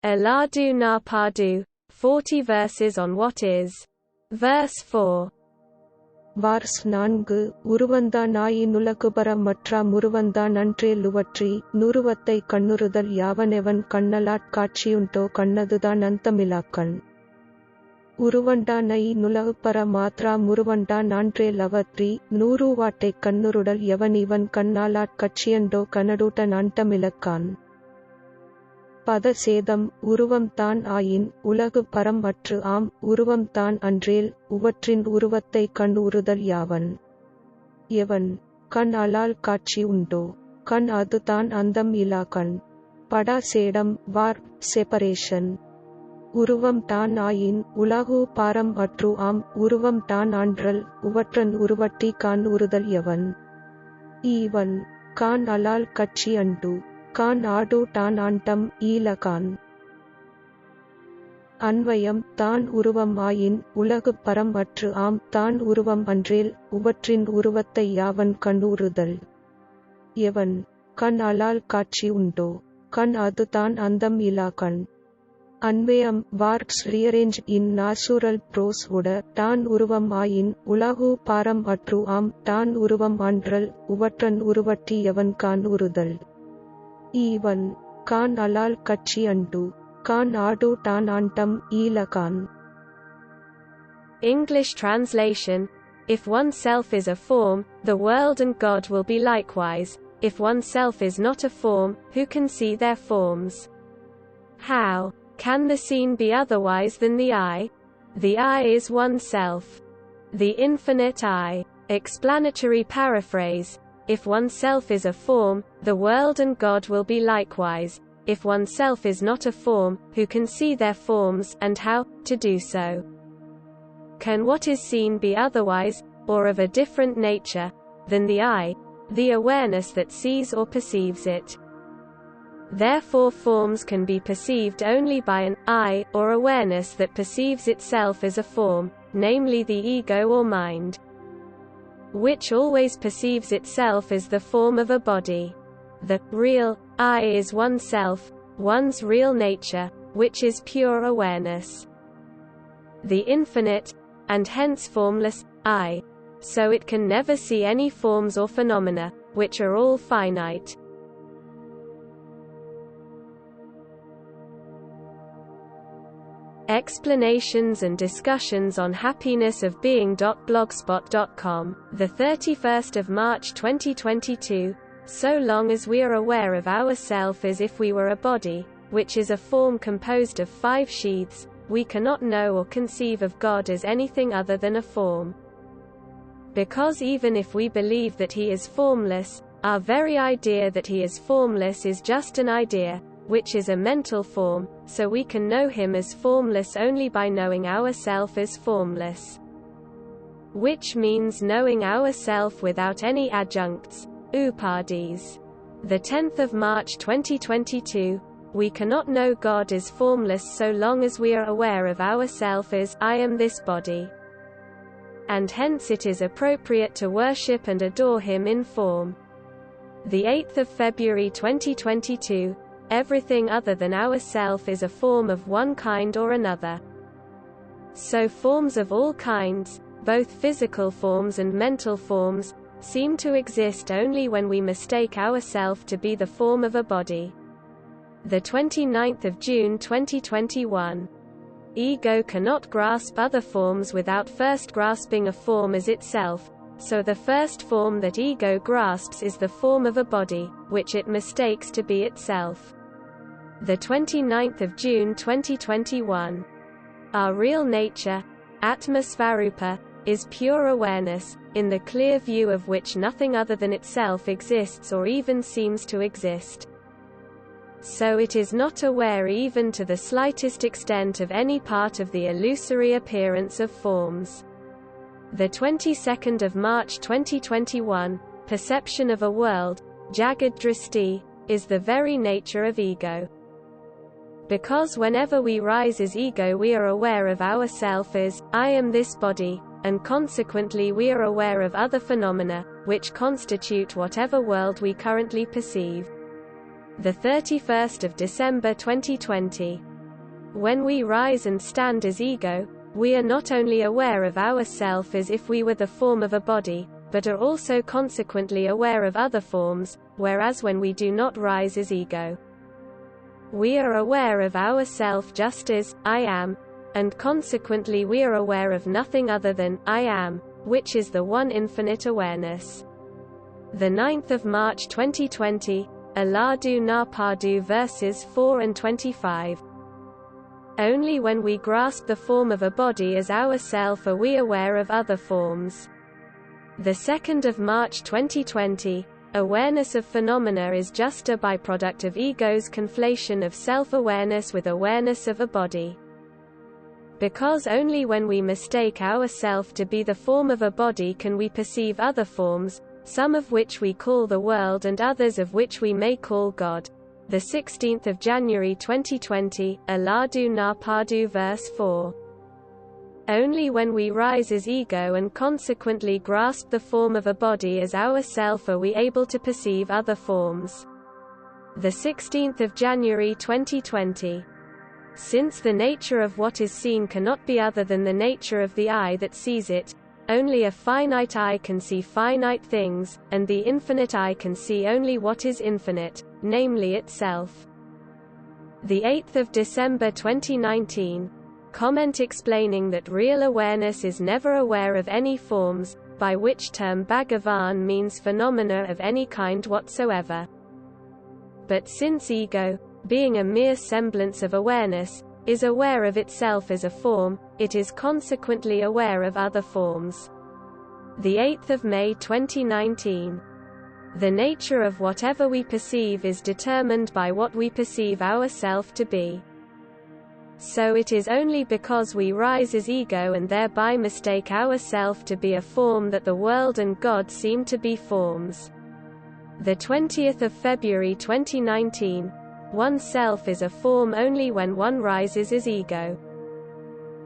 Uḷḷadu Nāṛpadu, 40 verses on what is. Verse 4. Verse 4. Uruvandā ணாyi ணுலகுபர maṭṛā muruvandā ணaண்ட்ரேல் luvaṭṛi, ணuruvattai kaṇṇuṛudal yāvaṉevaṉ kaṇṇalāṭ kāṭciyuṇḍō kaṇṇadutā ணantamilāk. Uruvandā ணayi ணுலகுபர maṭṛā muruvandā ணaண்ட்ரேல் luvaṭṛi, ணuruvattaik kaṇṇuṛudal yāvaṉevaṉ kaṇṇalāṭ kāṭciyuṇḍō kaṇṇadutā ணantamilāk. Padacchēdam, uruvam தான் āyiṉ, ulahu param aṭṛu ஆம், uruvam தான் aṉṭṛēl, uvaṭṛiண் uruvattai kaṇṇuṛudal yāvaṉ. evaṉ. கண் alāl kāṭciyuṇḍō. கண் அதுதான் antam-ilā கண். Padacchēdam, war, separation. uruvam தான் āyiṉ, ulahu param aṭṛu ஆம், uruvam தான் aṉṭṛēl, uvaṭṛiண் uruvaṭṭi kaṇṇuṛudal yāvaṉ. evaṉ. காண் alāl kāṭciyuṇḍō. காண் தான் antam-ilā காண். அன்வயம் தான் உருவம் ஆயின், உலகு பரம் அற்று ஆம், தான் உருவம் அன்றேல், உவற்றின் உருவத்தை யாவன் kaṇṇuṛudal. evaṉ. கண் alāl kāṭciyuṇḍō. கண் அதுதான் antam-ilā கண். அன்வயம் works rearranged in natural prose order. தான் உருவம் ஆயின், ulahu param அற்று ஆம், தான் உருவம் aṉṭṛēl, உவற்றன் உருவட்டி yavaṉ kaṇṇuṛudal. evaṉ. காண் alāl kāṭciyuṇḍō. காண் தான் antam-ilā காண். English translation. If oneself is a form, the world and God will be likewise. If oneself is not a form, who can see their forms? How can the seen be otherwise than the I? The I is oneself. The infinite I. Explanatory paraphrase. If oneself is a form, the world and God will be likewise. If oneself is not a form, who can see their forms, and how to do so? Can what is seen be otherwise, or of a different nature, than the I, the awareness that sees or perceives it? Therefore forms can be perceived only by an I, or awareness that perceives itself as a form, namely the ego or mind, which always perceives itself as the form of a body. The real I is oneself, one's real nature, which is pure awareness. The infinite, and hence formless, I. So it can never see any forms or phenomena, which are all finite. Explanations and discussions on happiness of being.blogspot.com, the 31st of March 2022. So long as we are aware of ourself as if we were a body, which is a form composed of 5 sheaths, we cannot know or conceive of God as anything other than a form. Because even if we believe that he is formless, our very idea that he is formless is just an idea, which is a mental form, so we can know him as formless only by knowing ourself as formless. Which means knowing ourself without any adjuncts, upadis. The 10th of March 2022, we cannot know God as formless so long as we are aware of ourself as, I am this body. And hence it is appropriate to worship and adore him in form. The 8th of February 2022, everything other than ourself is a form of one kind or another. So forms of all kinds, both physical forms and mental forms, seem to exist only when we mistake ourself to be the form of a body. The 29th of June 2021. Ego cannot grasp other forms without first grasping a form as itself, so the first form that ego grasps is the form of a body, which it mistakes to be itself. The 29th of June 2021. Our real nature, Atma-svarupa, is pure awareness, in the clear view of which nothing other than itself exists or even seems to exist. So it is not aware even to the slightest extent of any part of the illusory appearance of forms. The 22nd of March 2021, perception of a world, Jagad Dristi, is the very nature of ego. Because whenever we rise as ego we are aware of ourself as, I am this body, and consequently we are aware of other phenomena, which constitute whatever world we currently perceive. The 31st of December 2020. When we rise and stand as ego, we are not only aware of ourself as if we were the form of a body, but are also consequently aware of other forms, whereas when we do not rise as ego, we are aware of ourself just as I am, and consequently we are aware of nothing other than I am, which is the one infinite awareness. The 9th of March 2020, Uڵḷļadu Nāṛpadu verses 4 and 25. Only when we grasp the form of a body as ourself are we aware of other forms. The 2nd of March 2020, awareness of phenomena is just a byproduct of ego's conflation of self-awareness with awareness of a body. Because only when we mistake ourself to be the form of a body can we perceive other forms, some of which we call the world and others of which we may call God. The 16th of January 2020, Uڵḷļadu Nāṛpadu verse 4. Only when we rise as ego and consequently grasp the form of a body as ourself are we able to perceive other forms. The 16th of January 2020. Since the nature of what is seen cannot be other than the nature of the eye that sees it, only a finite eye can see finite things, and the infinite eye can see only what is infinite, namely itself. The 8th of December 2019. Comment explaining that real awareness is never aware of any forms, by which term Bhagavan means phenomena of any kind whatsoever. But since ego, being a mere semblance of awareness, is aware of itself as a form, it is consequently aware of other forms. The 8th of May 2019. The nature of whatever we perceive is determined by what we perceive ourself to be. So it is only because we rise as ego and thereby mistake ourself to be a form that the world and God seem to be forms. The 20th of February 2019. Oneself is a form only when one rises as ego.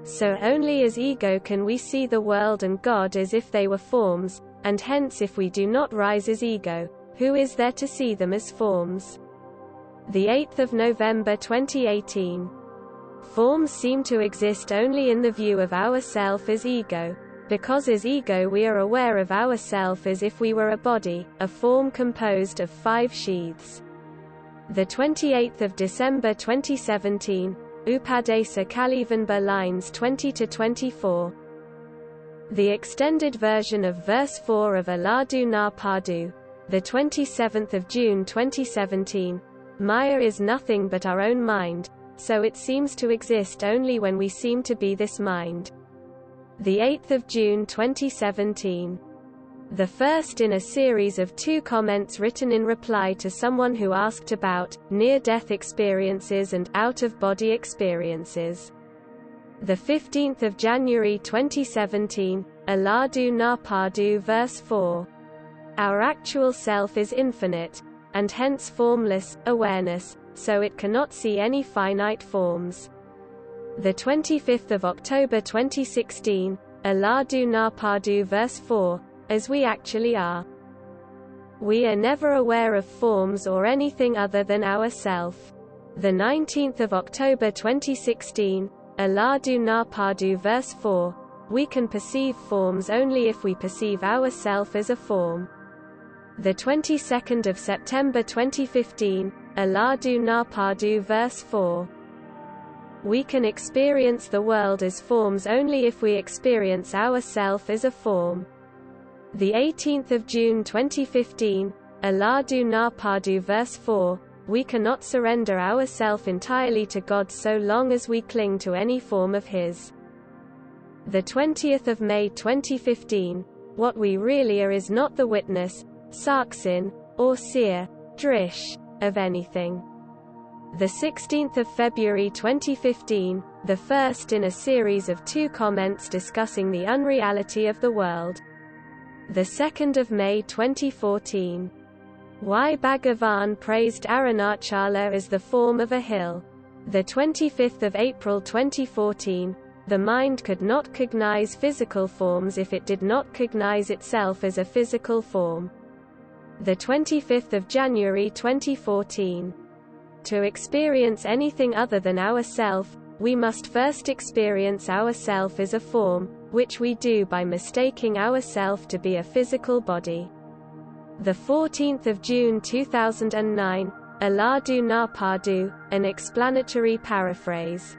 So only as ego can we see the world and God as if they were forms, and hence if we do not rise as ego, who is there to see them as forms? The 8th of November 2018. Forms seem to exist only in the view of ourself as ego, because as ego we are aware of ourself as if we were a body, a form composed of 5 sheaths. The 28th of December 2017, Upadesa Kalivanba lines 20-24. The extended version of verse 4 of Uڵḷļadu Nāṛpadu, the 27th of June 2017. Maya is nothing but our own mind, so it seems to exist only when we seem to be this mind. The 8th of June 2017. The first in a series of 2 comments written in reply to someone who asked about near-death experiences and out-of-body experiences. The 15th of January 2017, Uڵḷļadu Nāṛpadu verse 4. Our actual self is infinite, and hence formless, awareness, so it cannot see any finite forms. The 25th of October 2016, Uڵḷļadu Nāṛpadu verse 4. As we actually are. We are never aware of forms or anything other than ourself. The 19th of October 2016, Uڵḷļadu Nāṛpadu verse 4. We can perceive forms only if we perceive ourself as a form. The 22nd of September 2015, Uڵḷļadu Nāṛpadu verse 4. We can experience the world as forms only if we experience ourself as a form. The 18th of June 2015, Uڵḷļadu Nāṛpadu verse 4. We cannot surrender ourself entirely to God so long as we cling to any form of His. The 20th of May 2015. What we really are is not the witness, saksin, or seer, drish, of anything. The 16th of February 2015. The first in a series of 2 comments discussing the unreality of the world. The 2nd of May 2014. Why Bhagavan praised Arunachala as the form of a hill. The 25th of April 2014. The mind could not cognize physical forms if it did not cognize itself as a physical form. The 25th of January 2014. To experience anything other than ourself, we must first experience ourself as a form, which we do by mistaking ourself to be a physical body. 14 June 2009, Uڵḷadu Nāṛpadu, an explanatory paraphrase.